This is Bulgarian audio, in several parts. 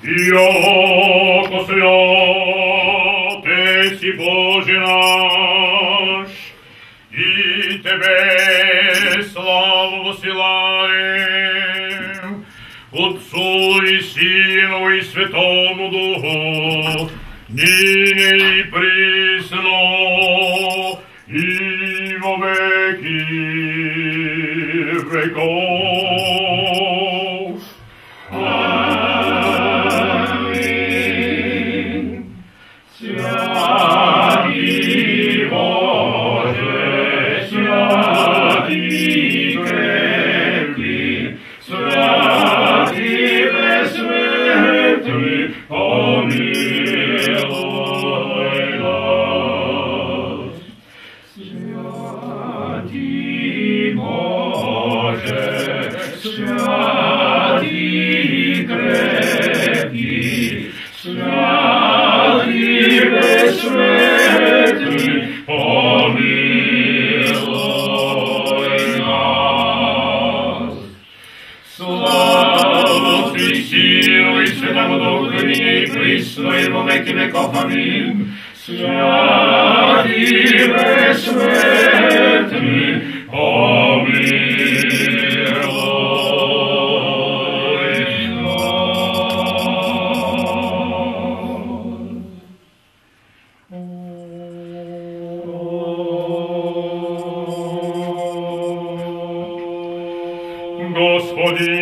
Яко святе си Боже наш, и Тебе славу восилаем, Отцу и Сину и Святому Духу, нине и присно, и во веки веков. Амин. Святый Боже, святый крепкий, святый бессмертный, помилуй нас. Святый Боже, святый крепкий, святый бессмертный, помилуй нас. Слава Отцу и Сыну и Святому Духу, ныне и присно и во веки веков. Аминь. Святый бессмертный, помилуй нас. Господи,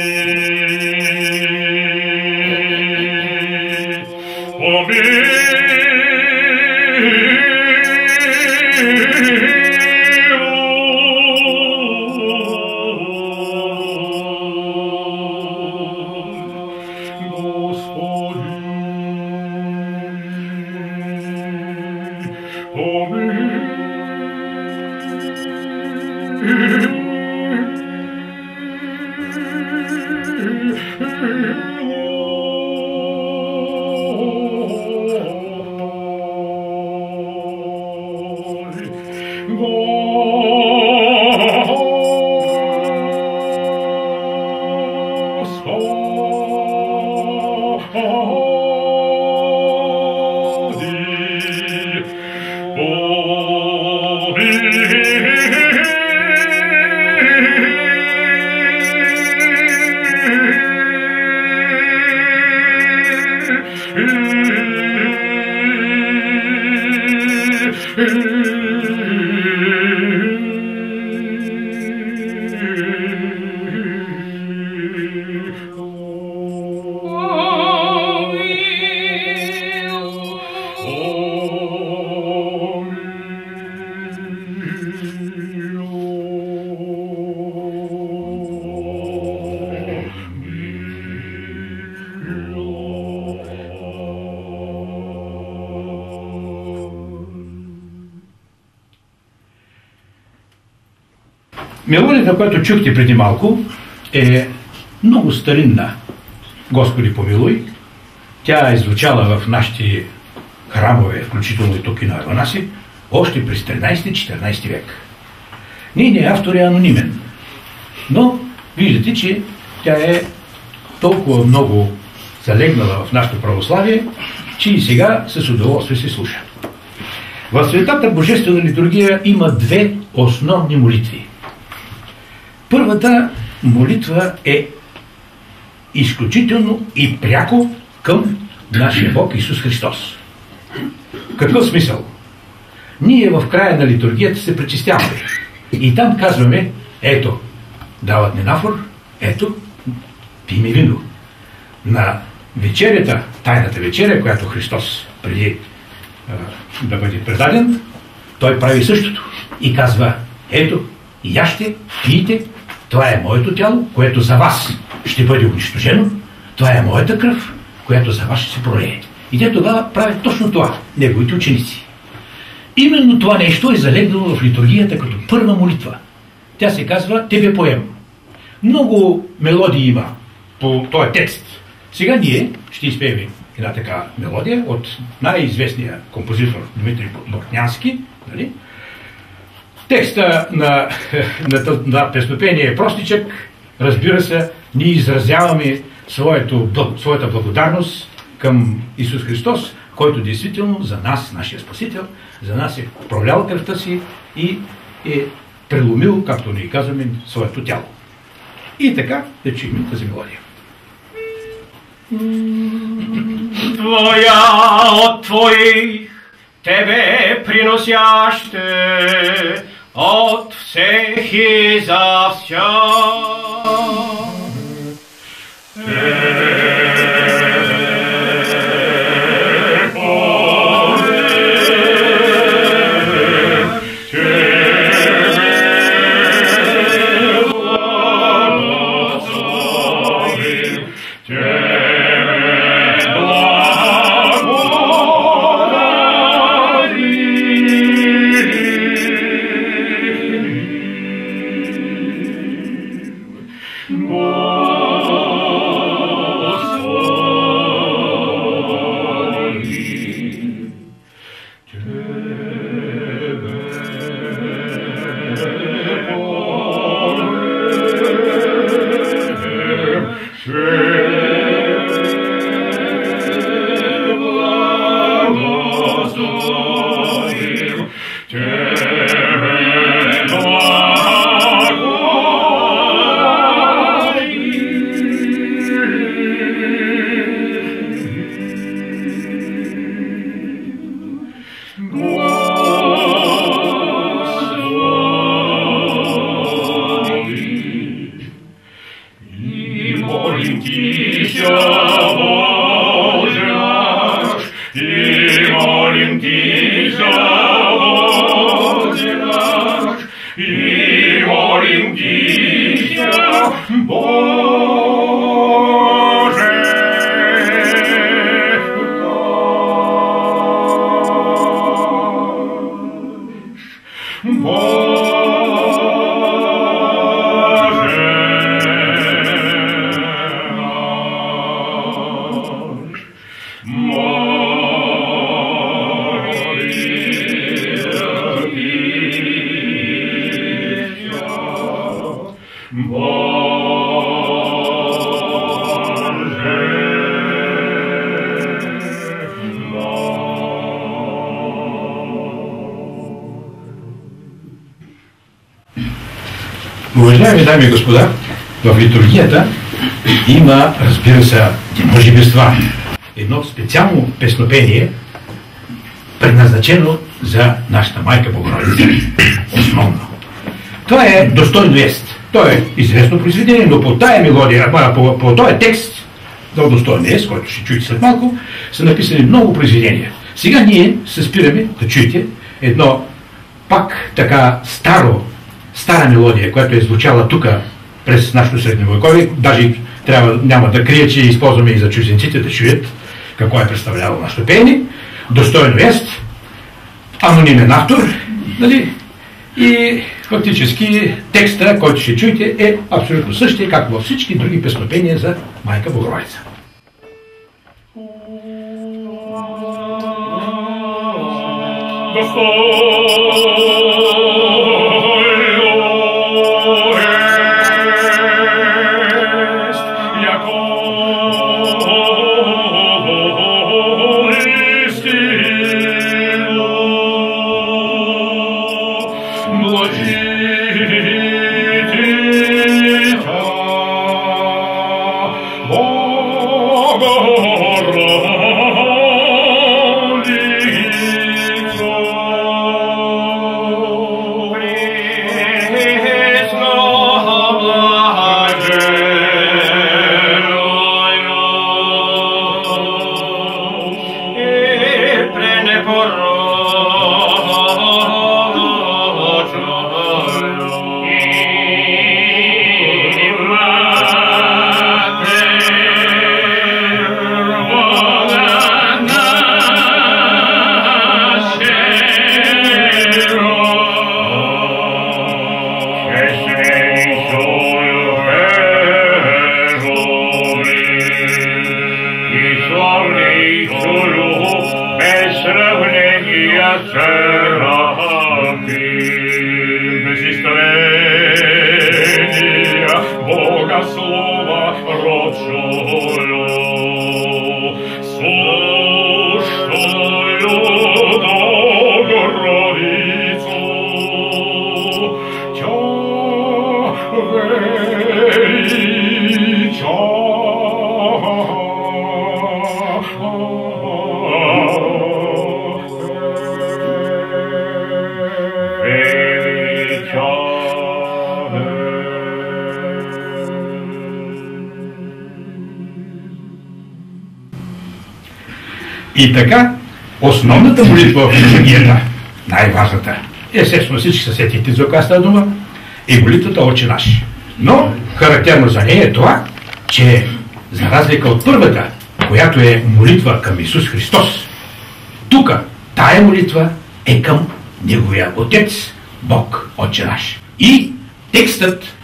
Мелодията, която чухте преди малко, е много старинна. Господи помилуй. Тя е звучала в нашите храмове, включително и тук и на Арванаси, още през 13-14 век. Нейният автор е анонимен, но виждате, че тя е толкова много залегнала в нашето православие, че и сега с удоволствие се слуша. В Светата Божествена литургия има две основни молитви. Първата молитва е изключително и пряко към нашия Бог Исус Христос. Какъв смисъл? Ние в края на литургията се пречистяваме. И там казваме, ето, дават ненафор, ето, пий ми вино. На вечерята, тайната вечеря, която Христос преди да бъде предаден, той прави същото и казва, ето, яжте, пийте, това е моето тяло, което за вас ще бъде унищожено, това е моята кръв, която за вас ще се пролее. И те тогава правят точно това, неговите ученици. Именно това нещо е залегнало в литургията като първа молитва. Тя се казва Тебе поем. Много мелодии има по този текст. Сега ние ще изпеем една така мелодия от най-известния композитор Дмитрий Бортнянски. Нали? Текста на песнопение е простичък. Разбира се, ние изразяваме своята благодарност към Исус Христос, който действително за нас, нашия Спасител, за нас е пролял кръвта си и е преломил, както ние казваме, своето тяло. И така да чуем тази мелодия. Твоя от твоих, тебе приносяще, от всех и за вся. Уважаеми дами и господа, в литургията има, разбира се, може би с това едно специално песнопение, предназначено за нашата майка Богородица. Основно. Това е достойно ест. То е известно произведение, но по тая мелодия, по този текст, за достойно ест, който ще чуете след малко, са написани много произведения. Сега ние се спираме да чуете едно пак така стара мелодия, която е звучала тук през нашето средновековие. Даже няма да крия, че използваме и за чужденците да чуят какво е представлявало нашето пеене. Достойно ест, анонимен автор, нали? И фактически текста, който ще чуете, е абсолютно същия, както във всички други песнопения за майка Богородица. Бога слова рочого. И така, основната молитва в литургията, най-важната, естествено всички се сетите за коя става дума, е молитвата Отче наш. Но характерно за нея е това, че за разлика от първата, която е молитва към Исус Христос, тук тая молитва е към Неговия Отец, Бог Отче наш. И текстът,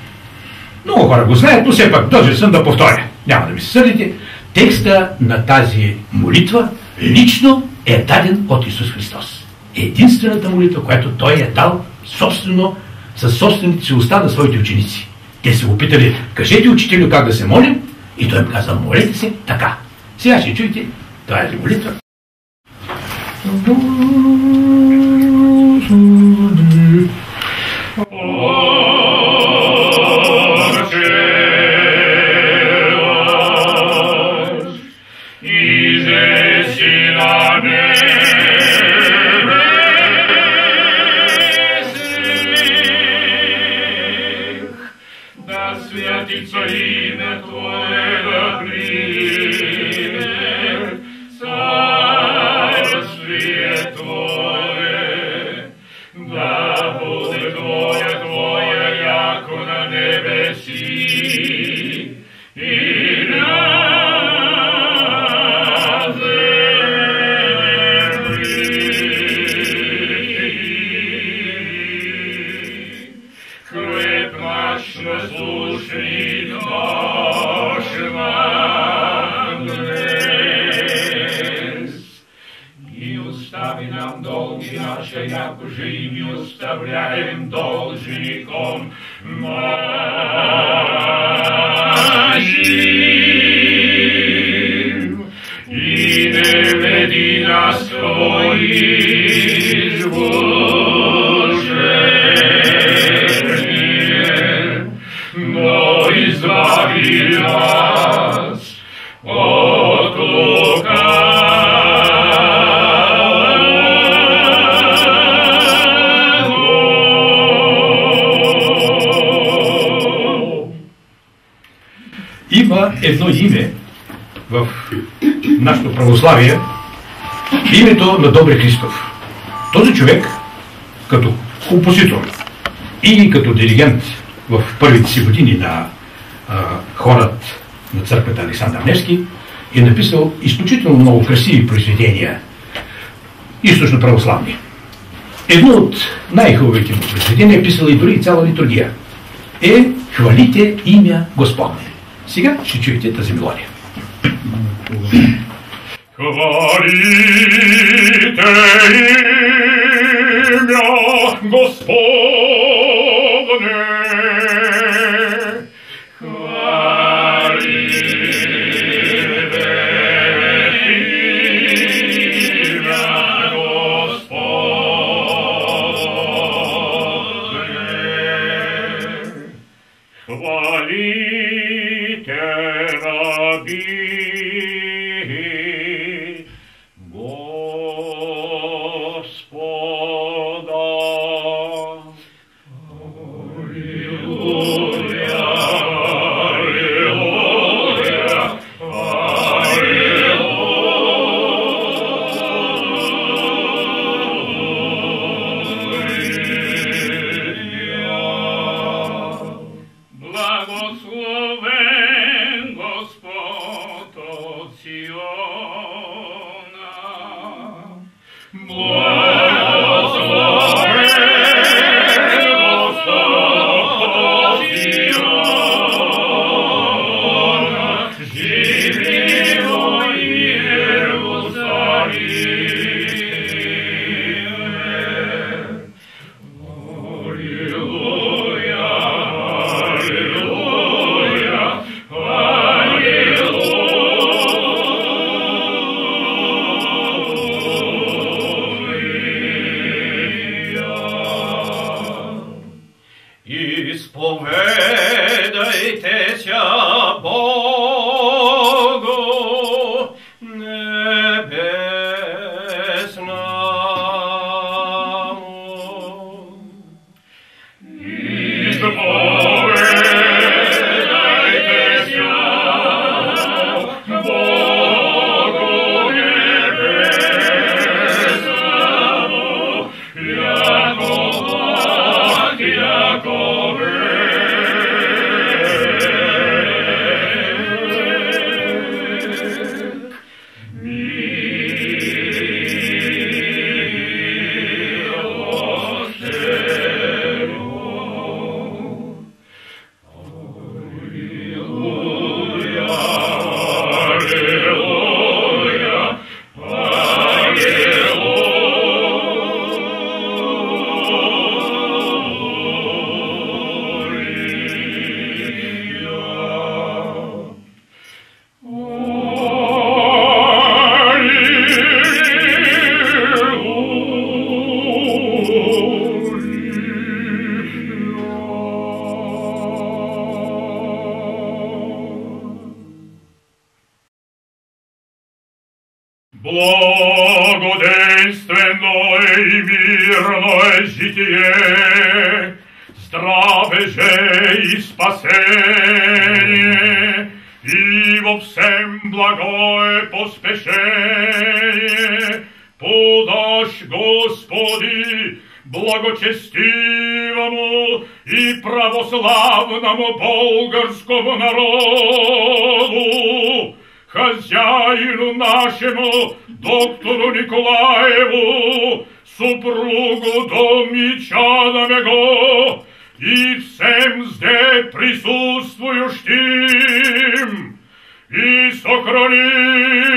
много хора го знаят, но все пак дължен съм да повторя. Няма да ми се сърдите. Текста на тази молитва лично е даден от Исус Христос. Единствената молитва, която Той е дал собствено, със собствените си уста на своите ученици. Те се опитали, кажете учителю как да се молим, и Той им каза, молете се така. Сега ще чуйте тази молитва. Святится имя Твое, да придет царствие Твое, да будет воля Твоя, яко на небеси и на земли. Хлеб наш насущный наш нам днес, и остави нам долги наши, яко же и ми оставляем должником нашим, и не веди нас в Твои искушения, но избави нас от лукавого. Има едно име в нашето православие, името на Добри Христов. Този човек, като композитор и като диригент в първите си години на хорът на църквата Александър Невски, е написал изключително много красиви произведения, източно-православни. Едно от най-хубавите му произведения е писал и дори цяла литургия. Е "Хвалите имя Господне". Сега ще чуете тази мелодия. Хвалите имя Господне, хвалите имя Господне, хвалите раби благословен Господ от Сиона, благословен Господ от Сиона, живи во Иерусалиме. Исповедь Благоденственное и мирное житие, здраве же и спасение, и во всем благое поспешение подашь, Господи, благочестивому и православному болгарскому народу, хозяину нашему, доктору Николаеву, супругу домничанам его и всем здесь присутствующим, и сохрани